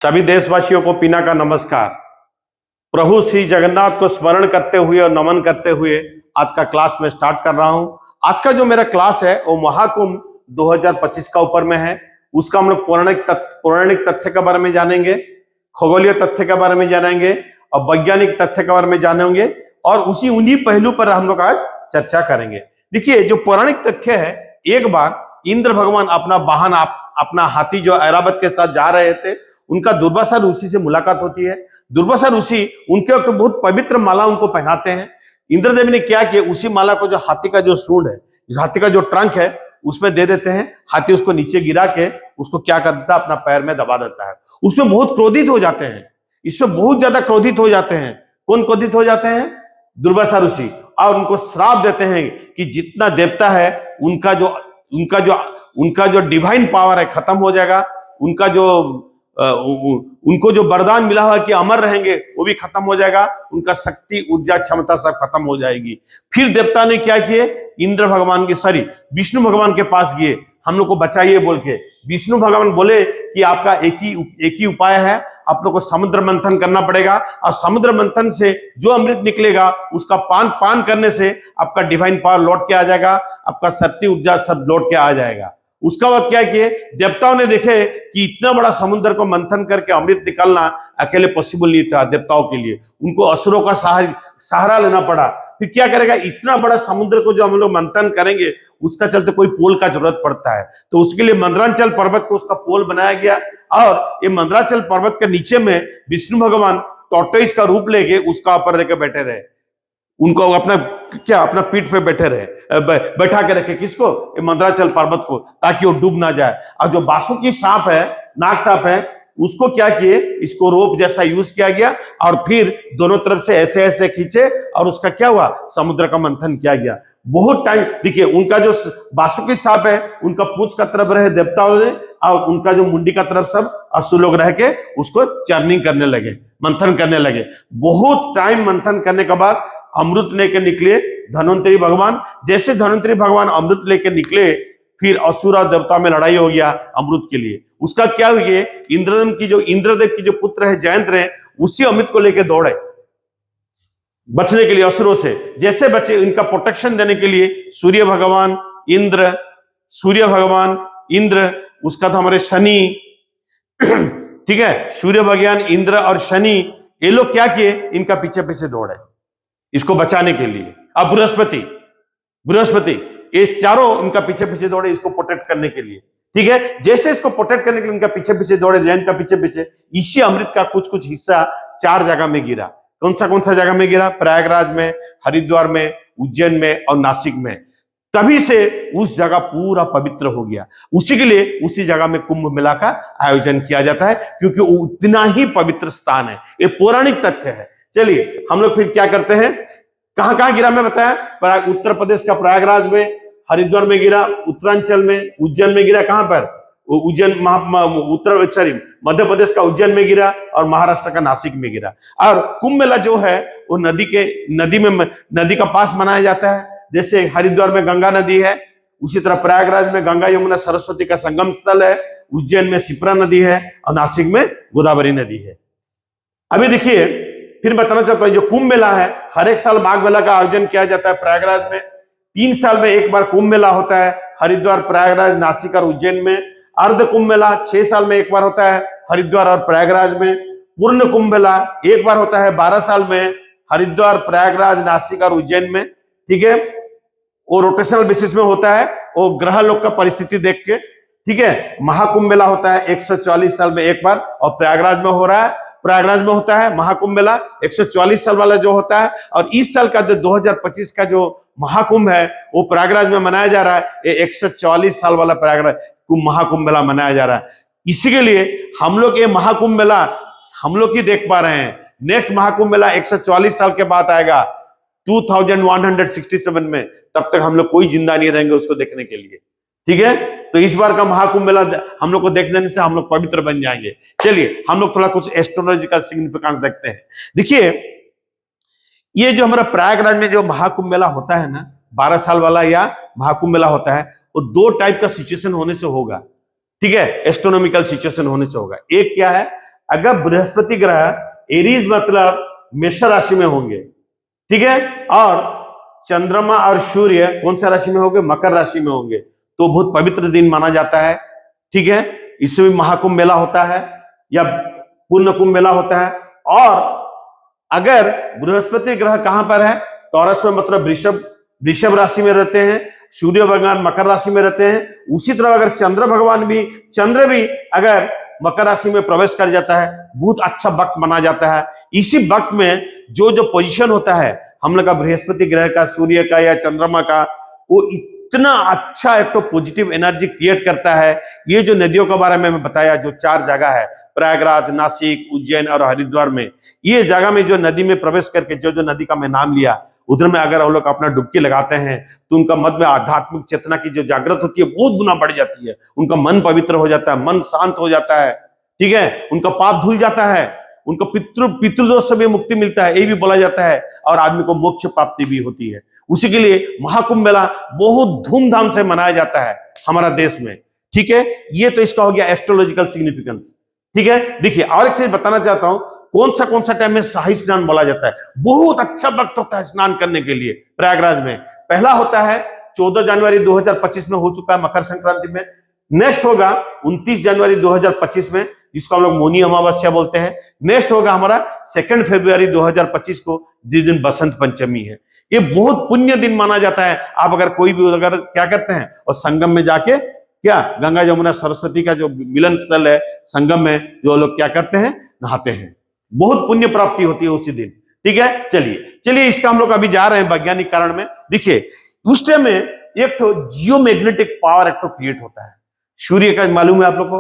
सभी देशवासियों को पीना का नमस्कार। प्रभु श्री जगन्नाथ को स्मरण करते हुए और नमन करते हुए आज का क्लास में स्टार्ट कर रहा हूं। आज का जो मेरा क्लास है वो महाकुंभ 2025 का ऊपर में है। उसका हम लोग पौराणिक तथ्य के बारे में जानेंगे, खगोलीय तथ्य के बारे में जानेंगे और वैज्ञानिक तथ्य के बारे में जानेंगे और उन्हीं पहलू पर हम लोग आज चर्चा करेंगे। देखिए, जो पौराणिक तथ्य है, एक बार इंद्र भगवान अपना वाहन अपना हाथी जो ऐरावत के साथ जा रहे थे, उनका दुर्वासा ऋषि से मुलाकात होती है। दुर्वासा ऋषि उनके वक्त बहुत पवित्र माला उनको पहनाते हैं। इंद्रदेव ने क्या किया, उसी माला को जो हाथी का जो सूंड है, हाथी का जो ट्रंक है, उसमें दे देते हैं। हाथी उसको नीचे गिरा के उसको क्या कर देता है, अपना पैर में दबा देता है। उसमें बहुत क्रोधित हो जाते हैं, इसमें बहुत ज्यादा क्रोधित हो जाते हैं। कौन क्रोधित हो जाते हैं? दुर्वासा ऋषि, और उनको श्राप देते हैं कि जितना देवता है उनका जो डिवाइन पावर है खत्म हो जाएगा। उनको जो वरदान मिला हुआ कि अमर रहेंगे वो भी खत्म हो जाएगा। उनका शक्ति, ऊर्जा, क्षमता सब खत्म हो जाएगी। फिर देवता ने क्या किए, इंद्र भगवान विष्णु भगवान के पास गए, हम लोग को बचाइए बोल के। विष्णु भगवान बोले कि आपका एक ही उपाय है, आप लोग को समुद्र मंथन करना पड़ेगा और समुद्र मंथन से जो अमृत निकलेगा उसका पान करने से आपका डिवाइन पावर लौट के आ जाएगा, आपका शक्ति, ऊर्जा सब लौट के आ जाएगा। उसका बाद क्या किए, देवताओं ने देखे कि इतना बड़ा समुद्र को मंथन करके अमृत निकालना अकेले पॉसिबल नहीं था देवताओं के लिए, उनको असुरों का सहारा लेना पड़ा। फिर क्या करेगा, इतना बड़ा समुद्र को जो हम लोग मंथन करेंगे उसका चलते कोई पोल का जरूरत पड़ता है, तो उसके लिए मंदरांचल पर्वत को उसका पोल बनाया गया। और ये मंदरांचल पर्वत के नीचे में विष्णु भगवान टॉर्टोइस का रूप लेके उसका ऊपर लेके बैठे रहे। उनको अपना पीठ पे बैठा के रखे, किसको? मंदराचल पर्वत को, ताकि वो डूब ना जाए। और जो बासुकी सांप है, नाग सांप है, उसको क्या किए, इसको रोप जैसा यूज किया गया और फिर दोनों तरफ से ऐसे ऐसे खींचे और उसका क्या हुआ, समुद्र का मंथन किया गया। बहुत टाइम, देखिए उनका जो बासुकी सांप है उनका पूंछ का तरफ रहे देवताओं ने और उनका जो मुंडी का तरफ सब असुर लोग रह के उसको चर्निंग करने लगे, मंथन करने लगे। बहुत टाइम मंथन करने के बाद अमृत लेके निकले धन्वंतरी भगवान। जैसे धन्वंतरी भगवान अमृत लेके निकले, फिर असुर और देवता में लड़ाई हो गया अमृत के लिए। उसका क्या हुआ, इंद्रदेव की जो पुत्र है जयंत है, उसी अमृत को लेके दौड़े बचने के लिए असुरों से। जैसे बचे, इनका प्रोटेक्शन देने के लिए सूर्य भगवान इंद्र, उसका था हमारे शनि, ठीक है, सूर्य भगवान, इंद्र और शनि, ये लोग क्या किए, इनका पीछे पीछे दौड़े इसको बचाने के लिए। अब बृहस्पति ये चारों इनका पीछे पीछे दौड़े इसको प्रोटेक्ट करने के लिए, ठीक है। जैसे इसको प्रोटेक्ट करने के लिए इनका पीछे पीछे दौड़े, जयंत का पीछे पीछे, इसी अमृत का कुछ हिस्सा 4 जगह में गिरा। कौन सा जगह में गिरा? प्रयागराज में, हरिद्वार में, उज्जैन में और नासिक में। तभी से उस जगह पूरा पवित्र हो गया। उसी के लिए उसी जगह में कुंभ मेला का आयोजन किया जाता है, क्योंकि वो उतना ही पवित्र स्थान है। ये पौराणिक तथ्य है। चलिए हम लोग फिर क्या करते हैं, कहां कहां गिरा मैं बताया, उत्तर प्रदेश का प्रयागराज में, हरिद्वार में गिरा, उत्तरांचल में, उज्जैन में गिरा। कहां पर? मध्य प्रदेश का उज्जैन में गिरा और महाराष्ट्र का नासिक में गिरा। और कुंभ मेला जो है वो नदी का पास मनाया जाता है। जैसे हरिद्वार में गंगा नदी है, उसी तरह प्रयागराज में गंगा यमुना सरस्वती का संगम स्थल है, उज्जैन में शिप्रा नदी है और नासिक में गोदावरी नदी है। अभी देखिए, फिर बताना चाहता हूं, जो कुंभ मेला है, हर एक साल माघ मेला का आयोजन किया जाता है प्रयागराज में। 3 साल में एक बार कुंभ मेला होता है हरिद्वार, प्रयागराज, नासिक और उज्जैन में। अर्ध कुंभ मेला 6 साल में एक बार होता है हरिद्वार और प्रयागराज में। पूर्ण कुंभ मेला एक बार होता है 12 साल में हरिद्वार, प्रयागराज, नासिक और उज्जैन में, ठीक है। वो रोटेशनल बेसिस में होता है, वो ग्रह लोक का परिस्थिति देख के, ठीक है। महाकुंभ मेला होता है 140 साल में एक बार और प्रयागराज में होता है महाकुंभ मेला 144 साल वाला जो होता है। और इस साल का जो 2025 का जो महाकुंभ है वो प्रयागराज में मनाया जा रहा है। ये 144 साल वाला प्रयागराज महाकुंभ मेला मनाया जा रहा है। इसी के लिए हम लोग ये महाकुंभ मेला हम लोग ही देख पा रहे हैं। नेक्स्ट महाकुंभ मेला 144 साल के बाद आएगा 2167 में, तब तक हम लोग कोई जिंदा नहीं रहेंगे उसको देखने के लिए, ठीक है। तो इस बार का महाकुंभ मेला हम लोग को देखने से हम लोग पवित्र बन जाएंगे। चलिए हम लोग थोड़ा कुछ एस्ट्रोलॉजिकल सिग्निफिकेंस देखते हैं। देखिए, ये जो हमारा प्रयागराज में जो महाकुंभ मेला होता है ना, 12 साल वाला या महाकुंभ मेला होता है, वो 2 टाइप का सिचुएशन होने से होगा, ठीक है। एस्ट्रोनॉमिकल सिचुएशन होने से होगा। एक क्या है, अगर बृहस्पति ग्रह एरीज मतलब मेष राशि में होंगे, ठीक है, और चंद्रमा और सूर्य कौन सा राशि में होंगे, मकर राशि में होंगे, तो बहुत पवित्र दिन माना जाता है, ठीक है। इसमें महाकुंभ मेला होता है या पूर्ण कुंभ मेला होता है। और अगर बृहस्पति ग्रह कहां पर है, टॉरस में मतलब वृषभ राशि में रहते हैं, सूर्य भगवान मकर राशि में रहते हैं। उसी तरह अगर चंद्र भी अगर मकर राशि में प्रवेश कर जाता है, बहुत अच्छा वक्त माना जाता है। इसी वक्त में जो पोजीशन होता है हम लोग का बृहस्पति ग्रह का, सूर्य का या चंद्रमा का, वो इतना अच्छा एक तो पॉजिटिव एनर्जी क्रिएट करता है। ये जो नदियों के बारे में मैं बताया, जो 4 जगह है, प्रयागराज, नासिक, उज्जैन और हरिद्वार में, ये जगह में जो नदी में प्रवेश करके जो नदी का मैं नाम लिया, उधर में अगर हम लोग अपना डुबकी लगाते हैं तो उनका मन में आध्यात्मिक चेतना की जो जागृत होती है बहुत गुना बढ़ जाती है। उनका मन पवित्र हो जाता है, मन शांत हो जाता है, ठीक है, उनका पाप धुल जाता है, उनका पितृदोष से भी मुक्ति मिलता है, ये भी बोला जाता है, और आदमी को मोक्ष प्राप्ति भी होती है। उसी के लिए महाकुंभ मेला बहुत धूमधाम से मनाया जाता है हमारा देश में, ठीक है। ये तो इसका हो गया एस्ट्रोलॉजिकल सिग्निफिकेंस, ठीक है। देखिए और एक चीज बताना चाहता हूं, कौन सा टाइम में शाही स्नान बोला जाता है। बहुत अच्छा वक्त होता है स्नान करने के लिए प्रयागराज में। पहला होता है 14 जनवरी 2025 में हो चुका है मकर संक्रांति में। नेक्स्ट होगा 29 जनवरी 2025 में, जिसको हम लोग मौनी अमावस्या बोलते हैं। नेक्स्ट होगा हमारा 2 फरवरी 2025 को, जिस दिन बसंत पंचमी है। ये बहुत पुण्य दिन माना जाता है। आप अगर कोई भी अगर क्या करते हैं और संगम में जाके, क्या गंगा जमुना सरस्वती का जो मिलन स्थल है, संगम में जो लोग क्या करते हैं, नहाते हैं, बहुत पुण्य प्राप्ति होती है उसी दिन, ठीक है। चलिए इसका हम लोग अभी जा रहे हैं वैज्ञानिक कारण में। देखिए उस टाइम में एक तो जियोमैग्नेटिक पावर एक तो क्रिएट होता है। सूर्य का मालूम है आप लोग को,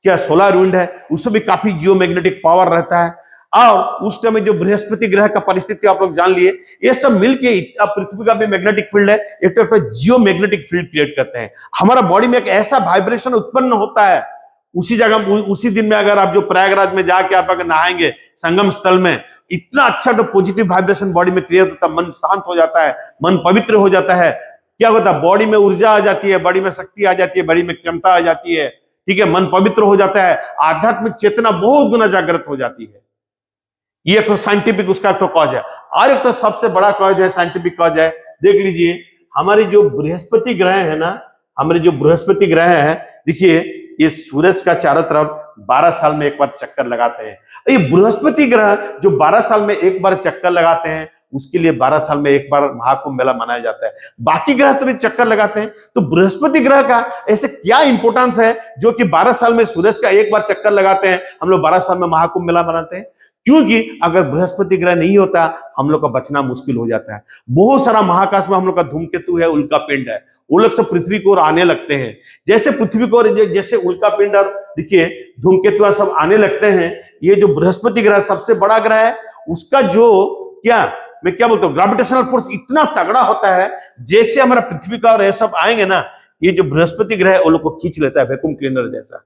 क्या सोलर विंड है, उसमें भी काफी जियोमैग्नेटिक पावर रहता है। और उस टाइम में जो बृहस्पति ग्रह का परिस्थिति आप लोग जान लिए, ये सब मिलके पृथ्वी का भी मैग्नेटिक फील्ड है, एक तो जियोमैग्नेटिक फील्ड क्रिएट करते हैं। हमारा बॉडी में एक ऐसा वाइब्रेशन उत्पन्न होता है उसी जगह, उसी दिन में अगर आप जो प्रयागराज में जाके आप अगर नहाएंगे संगम स्थल में, इतना अच्छा तो पॉजिटिव वाइब्रेशन बॉडी में क्रिएट होता है, मन शांत हो जाता है, मन पवित्र हो जाता है। क्या होता है, बॉडी में ऊर्जा आ जाती है, बॉडी में शक्ति आ जाती है, बॉडी में क्षमता आ जाती है, ठीक है, मन पवित्र हो जाता है, आध्यात्मिक चेतना बहुत गुना जागृत हो जाती है। ये तो साइंटिफिक उसका तो कॉज है। और एक तो सबसे बड़ा कॉज है, साइंटिफिक कॉज है, देख लीजिए हमारी जो बृहस्पति ग्रह है ना, हमारे जो बृहस्पति ग्रह है, देखिए ये सूरज का चारों तरफ 12 साल में एक बार चक्कर लगाते हैं। ये बृहस्पति ग्रह जो 12 साल में एक बार चक्कर लगाते हैं, उसके लिए 12 साल में एक बार महाकुंभ मेला मनाया जाता है। बाकी ग्रह तो भी चक्कर लगाते हैं, तो बृहस्पति ग्रह का ऐसे क्या इंपोर्टेंस है जो कि 12 साल में सूरज का एक बार चक्कर लगाते हैं, हम लोग 12 साल में महाकुंभ मेला मनाते हैं? क्योंकि अगर बृहस्पति ग्रह नहीं होता हम लोग का बचना मुश्किल हो जाता है। बहुत सारा महाकाश में हम लोग का धूमकेतु है, उल्का पिंड है, वो लोग सब पृथ्वी को ओर आने लगते हैं। जैसे पृथ्वी को जैसे उल्का पिंड और देखिए धूमकेतु सब आने लगते हैं, ये जो बृहस्पति ग्रह सबसे बड़ा ग्रह है, उसका जो मैं क्या बोलता हूँ, ग्रेविटेशनल फोर्स इतना तगड़ा होता है, जैसे हमारा पृथ्वी का और ये सब आएंगे ना, ये जो बृहस्पति ग्रह है वो लोग को खींच लेता है वैक्यूम क्लीनर जैसा।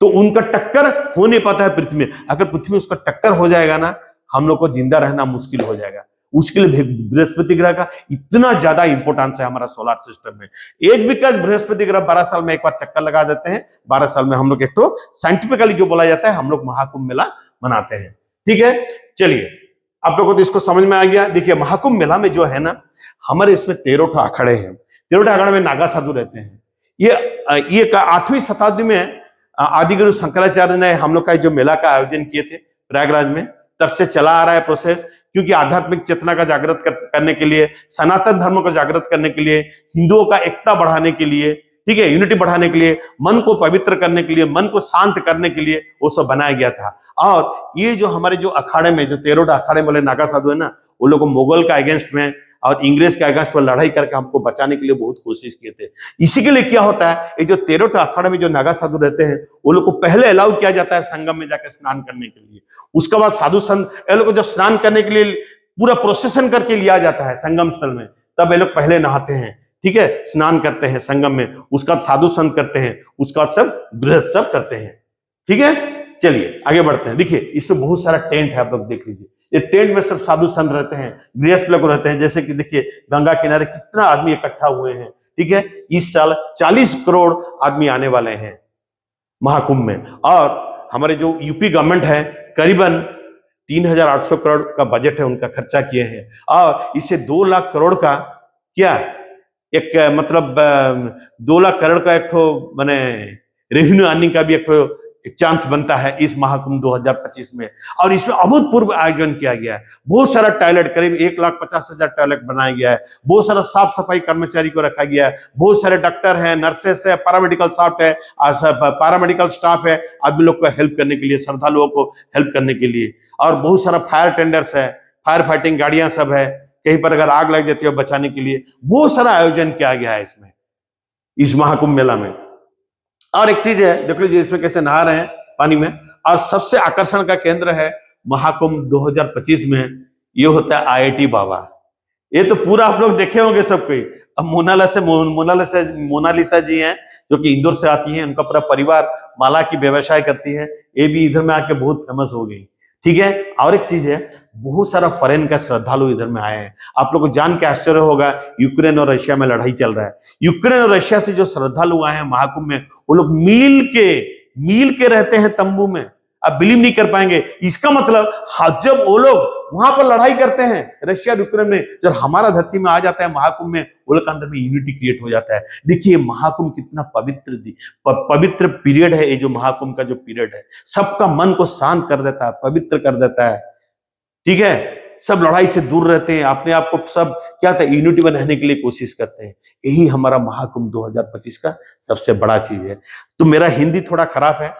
तो उनका टक्कर हो नहीं पाता है पृथ्वी में। अगर पृथ्वी में उसका टक्कर हो जाएगा ना, हम लोग को जिंदा रहना मुश्किल हो जाएगा। उसके लिए बृहस्पति ग्रह का इतना ज्यादा इंपोर्टेंस है हमारा सोलर सिस्टम में। एज बिकॉज बृहस्पति ग्रह 12 साल में एक बार चक्कर लगा देते हैं। 12 साल में हम लोग एक तो साइंटिफिकली जो बोला जाता है, हम लोग महाकुंभ मेला मनाते हैं, ठीक है। चलिए आप लोगों को तो इसको समझ में आ गया। देखिए महाकुंभ मेला में जो है ना, हमारे इसमें 13 अखाड़े हैं। 13 अखाड़े में नागा साधु रहते हैं। ये 8वीं शताब्दी में आदिगुरु शंकराचार्य ने हम लोग का जो मेला का आयोजन किए थे प्रयागराज में, तब से चला आ रहा है प्रोसेस। क्योंकि आध्यात्मिक चेतना का जागृत करने के लिए, सनातन धर्म को जागृत करने के लिए, हिंदुओं का एकता बढ़ाने के लिए, ठीक है, यूनिटी बढ़ाने के लिए, मन को पवित्र करने के लिए, मन को शांत करने के लिए वो सब बनाया गया था। और ये जो हमारे जो अखाड़े में जो 13 अखाड़े वाले नागा साधु है ना, वो लोग मुगल का अगेंस्ट में और इंग्रेज के अगेंस्ट में लड़ाई करके हमको बचाने के लिए बहुत कोशिश किए थे। इसी के लिए क्या होता है, ये जो 13 अखाड़े में जो नागा साधु रहते हैं, वो लोग को पहले अलाउ किया जाता है संगम में जाकर स्नान करने के लिए। उसके बाद साधु संत ये लोग को जब स्नान करने के लिए पूरा प्रोसेसन करके लिया जाता है संगम स्थल में, तब ये लोग पहले नहाते हैं, ठीक है, स्नान करते हैं संगम में। उसका बाद साधु संत करते हैं, उसका बाद सब गृहस्थ सब करते हैं, ठीक है। चलिए आगे बढ़ते हैं। देखिए इसमें बहुत सारा टेंट है, आप लोग देख लीजिए। ये टेंट में सब साधु संत रहते हैं, गृहस्थ लोग रहते हैं। जैसे कि देखिए गंगा किनारे कितना आदमी इकट्ठा हुए हैं, ठीक है। इस साल 40 करोड़ आदमी आने वाले हैं महाकुंभ में। और हमारे जो यूपी गवर्नमेंट है करीबन 3,800 करोड़ का बजट है, उनका खर्चा किए हैं, और इससे 2 लाख करोड़ का क्या एक मतलब 2 लाख करोड़ का एक तो मैंने रेवेन्यू अर्निंग का भी एक चांस बनता है इस महाकुंभ 2025 में। और इसमें अभूतपूर्व आयोजन किया गया है, बहुत सारा टॉयलेट, करीब 1,50,000 टॉयलेट बनाया गया है, बहुत सारा साफ सफाई कर्मचारी को रखा गया है, बहुत सारे डॉक्टर हैं, नर्सेस है, पैरामेडिकल स्टाफ है, पैरामेडिकल स्टाफ है आदमी लोग को हेल्प करने के लिए, श्रद्धालुओं को हेल्प करने के लिए, और बहुत सारा फायर टेंडर्स है, फायर फाइटिंग गाड़ियां सब है, कहीं पर अगर आग लग जाती है बचाने के लिए बहुत सारा आयोजन किया गया है इसमें, इस महाकुंभ मेला में। और एक चीज है, देख लीजिए इसमें कैसे नहा रहे हैं पानी में, और सबसे आकर्षण का केंद्र है महाकुंभ 2025 में ये होता है IIT बाबा। ये तो पूरा आप लोग देखे होंगे सब कोई। अब मोनालिसा जी हैं जो कि इंदौर से आती हैं, उनका पूरा परिवार माला की व्यवसाय करती है, ये भी इधर में आके बहुत फेमस हो गई, ठीक है। और एक चीज है, बहुत सारा फॉरेन का श्रद्धालु इधर में आए हैं। आप लोगों को जान के आश्चर्य होगा, यूक्रेन और रशिया में लड़ाई चल रहा है, यूक्रेन और रशिया से जो श्रद्धालु आए हैं महाकुंभ में, वो लोग मील के रहते हैं तंबू में। आप बिलीव नहीं कर पाएंगे, इसका मतलब जब वो लोग वहां पर लड़ाई करते हैं रशिया यूक्रेन में, जब हमारा धरती में आ जाता है महाकुंभ में, वो लोग के अंदर में यूनिटी क्रिएट हो जाता है। देखिए महाकुंभ कितना पवित्र पीरियड है, ये जो महाकुंभ का जो पीरियड है सबका मन को शांत कर देता है, पवित्र कर देता है, ठीक है। सब लड़ाई से दूर रहते हैं, अपने आप को सब क्या था यूनिटी बनाने के लिए कोशिश करते हैं। यही हमारा महाकुंभ 2025 का सबसे बड़ा चीज है। तो मेरा हिंदी थोड़ा खराब है,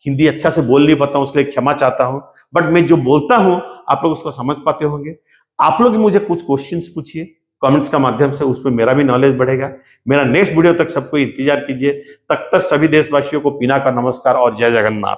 हिंदी अच्छा से बोल नहीं पाता हूं, उसके लिए क्षमा चाहता हूं, बट मैं जो बोलता हूं आप लोग उसको समझ पाते होंगे। आप लोग मुझे कुछ क्वेश्चंस पूछिए कमेंट्स का माध्यम से, उसमें मेरा भी नॉलेज बढ़ेगा। मेरा नेक्स्ट वीडियो तक सबको इंतजार कीजिए। तब तक सभी देशवासियों को पीना का नमस्कार और जय जगन्नाथ।